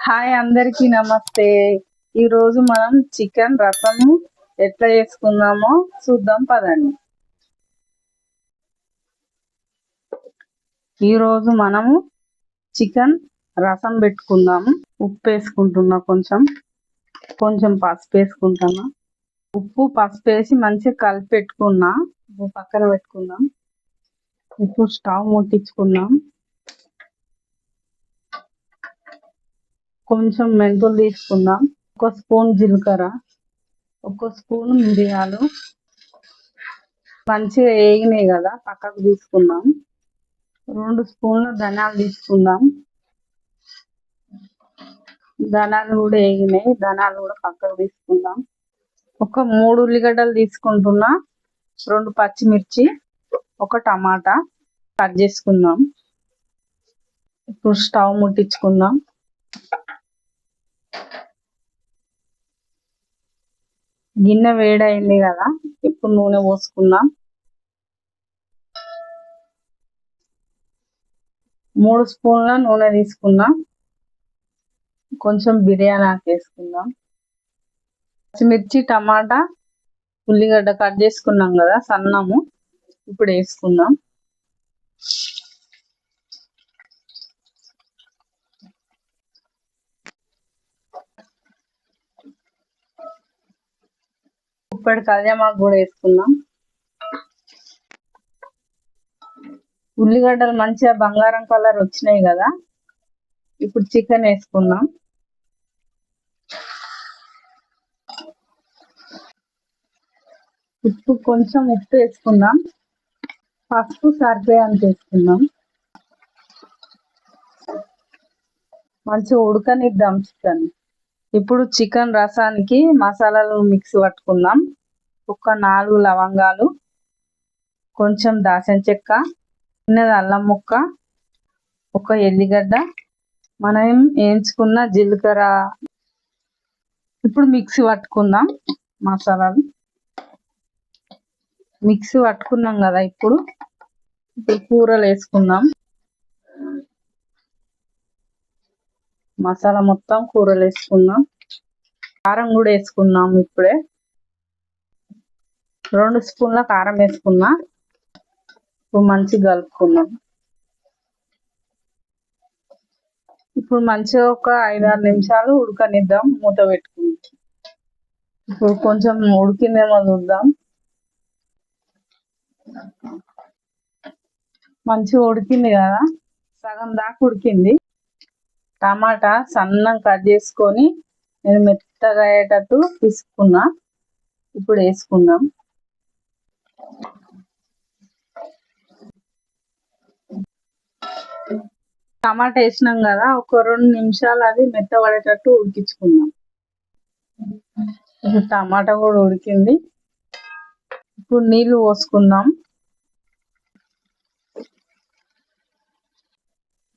Hi అందరికీ నమస్తే. ఈరోజు మనం చికెన్ రసము ఎట్లా చేసుకుందామో చూద్దాం పదండి. ఈరోజు మనము చికెన్ రసం పెట్టుకుందాము. ఉప్పు వేసుకుంటున్నా, కొంచెం పసుపు వేసుకుంటున్నా. ఉప్పు పసుపు వేసి మంచిగా కలిపి పెట్టుకున్నా. పక్కన పెట్టుకుందాం. ఇప్పుడు స్టవ్ ముట్టించుకుందాం. కొంచెం మెంతులు తీసుకుందాం. 1 స్పూన్ జీలకర్ర, 1 స్పూన్ మిరియాలు మంచిగా వేగినాయి కదా, పక్కకు తీసుకుందాం. 2 స్పూన్ల ధనియాలు తీసుకుందాం. ధనియాలు కూడా వేగినాయి, ధనియాలు కూడా పక్కకు తీసుకుందాం. 3 ఉల్లిగడ్డలు తీసుకుంటున్నా, 2 పచ్చిమిర్చి, 1 టమాటా కట్ చేసుకుందాం. ఇప్పుడు స్టవ్ ముట్టించుకుందాం. గిన్నె వేడైంది కదా, ఇప్పుడు నూనె పోసుకుందాం. 3 స్పూన్ల నూనె తీసుకుందాం. కొంచెం బిర్యానీ ఆకు వేసుకుందాం. పచ్చిమిర్చి, టమాటా, ఉల్లిగడ్డ కట్ చేసుకున్నాం కదా సన్నము, ఇప్పుడు వేసుకుందాం. ఇప్పుడు కళ్యామాకు కూడా వేసుకుందాం. ఉల్లిగడ్డలు మంచిగా బంగారం కలర్ వచ్చినాయి కదా, ఇప్పుడు చికెన్ వేసుకుందాం. ఇప్పుడు కొంచెం ఉప్పు వేసుకుందాం. పసుపు సరిపోయేంత వేసుకుందాం. మంచిగా ఉడకనిద్దాం చికెన్. ఇప్పుడు చికెన్ రసానికి మసాలాలు మిక్స్ పట్టుకుందాం. 4 లవంగాలు, కొంచెం దాల్చిన చెక్క, చిన్నది అల్లం ముక్క, 1 ఎల్లిగడ్డ, మనం వేయించుకున్న జీలకర్ర. ఇప్పుడు మిక్సీ పట్టుకుందాం. మసాలాలు మిక్సీ పట్టుకున్నాం కదా, ఇప్పుడు కూరలు వేసుకుందాం. మసాలా మొత్తం కూరలు వేసుకుందాం. కారం కూడా వేసుకుందాం. ఇప్పుడే 2 స్పూన్ల కారం వేసుకున్నా. ఇప్పుడు మంచిగా కలుపుకుందాం. ఇప్పుడు మంచిగా ఒక 5-6 నిమిషాలు ఉడకనిద్దాం, మూత పెట్టుకుందాం. ఇప్పుడు కొంచెం ఉడికిందేమో చూద్దాం. మంచిగా ఉడికింది కదా, సగం దాకా ఉడికింది. టమాటా సన్నం కట్ చేసుకొని నేను మెత్తగా అయ్యేటట్టు తీసుకున్నా. ఇప్పుడు వేసుకుందాం. టమాటా వేసినాం కదా, ఒక 2 నిమిషాలు అది మెత్తబడేటట్టు ఉడికించుకుందాం. ఇప్పుడు టమాటా కూడా ఉడికింది. ఇప్పుడు నీళ్లు పోసుకుందాం.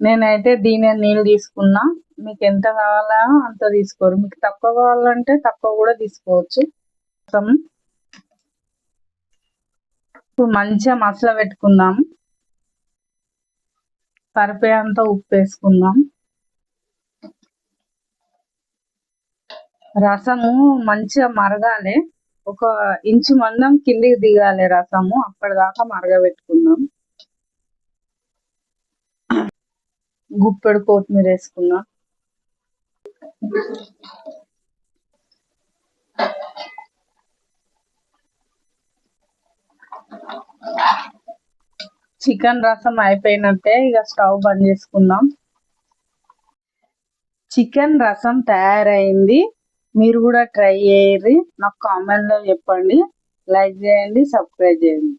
నేనైతే దీని నీళ్ళు తీసుకున్నా. మీకు ఎంత కావాలో అంత తీసుకోరు. మీకు తక్కువ కావాలంటే తక్కువ కూడా తీసుకోవచ్చు. ఇప్పుడు మంచిగా మసాలా పెట్టుకుందాం. సరిపోయేంత ఉప్పు వేసుకుందాం. రసము మంచిగా మరగాలి, 1 ఇంచు మందం కిందికి దిగాలి రసము. అప్పటిదాకా మరగబెట్టుకుందాం. గుప్పెడు కొత్తిమీర వేసుకుందాం. చికెన్ రసం అయిపోయినట్టే, ఇక స్టవ్ బంద్ చేసుకుందాం. చికెన్ రసం తయారైంది. మీరు కూడా ట్రై చేయండి. నాకు కామెంట్లో చెప్పండి. లైక్ చేయండి, సబ్స్క్రైబ్ చేయండి.